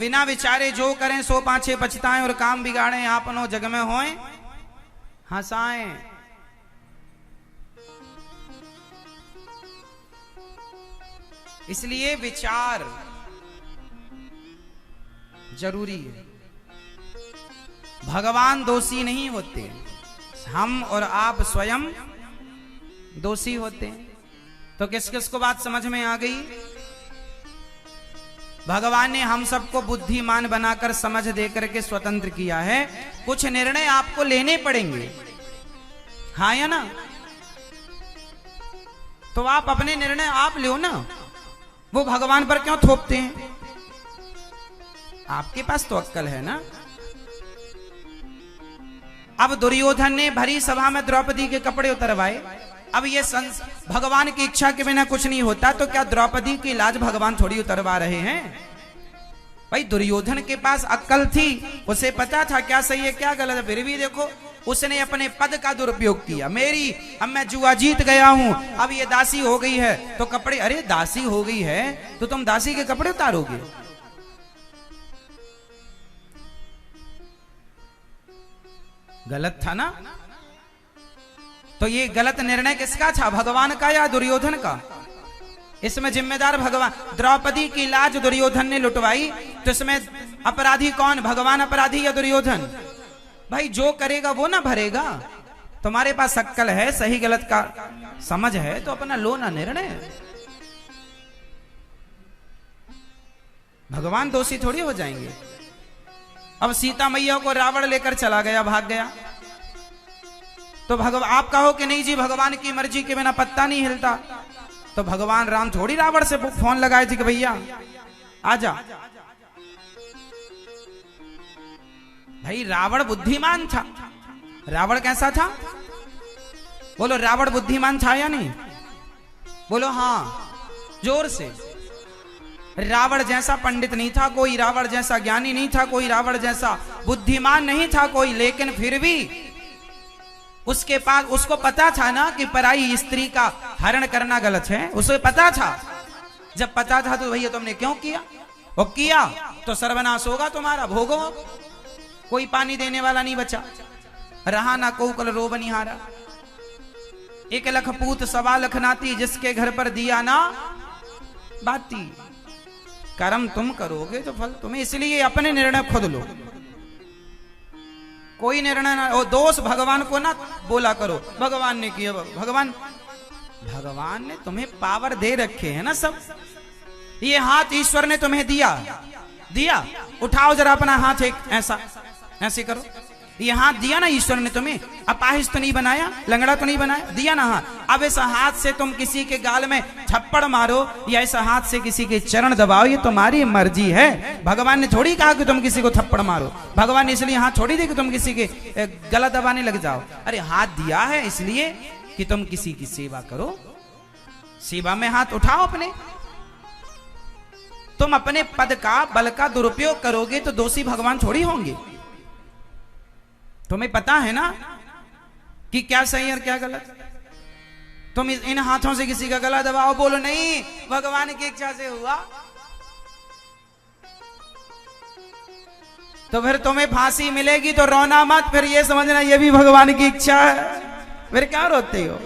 बिना विचारे जो करें सो पाछे पछताएं और काम बिगाड़े आपनो जग में होए हंसाएं। इसलिए विचार जरूरी है। भगवान दोषी नहीं होते, हम और आप स्वयं दोषी होते हैं। तो किस किस को बात समझ में आ गई? भगवान ने हम सबको बुद्धिमान बनाकर समझ देकर के स्वतंत्र किया है। कुछ निर्णय आपको लेने पड़ेंगे, हाँ या ना? तो आप अपने निर्णय आप लो ना, वो भगवान पर क्यों थोपते हैं? आपके पास तो अक्ल है ना। अब दुर्योधन ने भरी सभा में द्रौपदी के कपड़े उतरवाए। अब ये भगवान की इच्छा के बिना कुछ नहीं होता, तो क्या द्रौपदी की लाज भगवान थोड़ी उतरवा रहे हैं? भाई दुर्योधन के पास अक्ल थी, उसे पता था क्या सही है क्या गलत है, फिर भी देखो उसने अपने पद का दुरुपयोग किया। अब मैं जुआ जीत गया हूं, अब ये दासी हो गई है तो कपड़े, अरे दासी हो गई है तो तुम दासी के कपड़े उतारोगे? गलत था ना। तो ये गलत निर्णय किसका था, भगवान का या दुर्योधन का? इसमें जिम्मेदार भगवान। द्रौपदी की लाज दुर्योधन ने लुटवाई, तो इसमें अपराधी कौन, भगवान अपराधी या दुर्योधन? भाई जो करेगा वो ना भरेगा। तुम्हारे पास अक्ल है, सही गलत का समझ है, तो अपना लो ना निर्णय। भगवान दोषी थोड़ी हो जाएंगे। अब सीता मैया को रावण लेकर चला गया, भाग गया, तो आप कहो कि नहीं जी भगवान की मर्जी के बिना पत्ता नहीं हिलता, तो भगवान राम थोड़ी रावण से फोन लगाए थे कि भैया आजा। भाई रावण बुद्धिमान था। रावण कैसा था? बोलो रावण बुद्धिमान था या नहीं? बोलो हाँ जोर से। रावण जैसा पंडित नहीं था कोई, रावण जैसा ज्ञानी नहीं था कोई, रावण जैसा बुद्धिमान नहीं था कोई, लेकिन फिर भी उसके पास, उसको पता था ना कि पराई स्त्री का हरण करना गलत है, उसे पता था। जब पता था तो भैया तुमने क्यों किया? वो किया तो सर्वनाश होगा तुम्हारा, भोगो। कोई पानी देने वाला नहीं बचा, रहा ना को कल रो बनिहारा। 1 लख पूत 1.25 लाख नाती, जिसके घर पर दिया ना बाती। कर्म तुम करोगे तो फल तुम्हें, इसलिए अपने निर्णय खुद लो। कोई निर्णय ना, और दोष भगवान को ना बोला करो भगवान ने किया। भगवान ने तुम्हें पावर दे रखे है ना सब। ये हाथ ईश्वर ने तुम्हें दिया, उठाओ जरा अपना हाथ, एक ऐसे करो। ये हाथ दिया ना ईश्वर ने तुम्हें, अपाहिज तो नहीं बनाया, लंगड़ा तो नहीं बनाया, दिया ना हाथ। अब इस हाथ से तुम किसी के गाल में थप्पड़ मारो या इस हाथ से किसी के चरण दबाओ, ये तुम्हारी मर्जी है। भगवान ने थोड़ी कहा कि तुम किसी को थप्पड़ मारो। भगवान ने इसलिए हाथ छोड़ी दे कि तुम किसी के गला दबाने लग जाओ। अरे हाथ दिया है इसलिए कि तुम किसी की सेवा करो, सेवा में हाथ उठाओ अपने। तुम अपने पद का बल का दुरुपयोग करोगे तो दोषी भगवान थोड़ी होंगे। तुम्हें पता है ना कि क्या सही और क्या गलत। तुम इन हाथों से किसी का गला दबाओ, बोलो नहीं भगवान की इच्छा से हुआ, तो फिर तुम्हें फांसी मिलेगी तो रोना मत, फिर ये समझना ये भी भगवान की इच्छा है। फिर क्या रोते हो?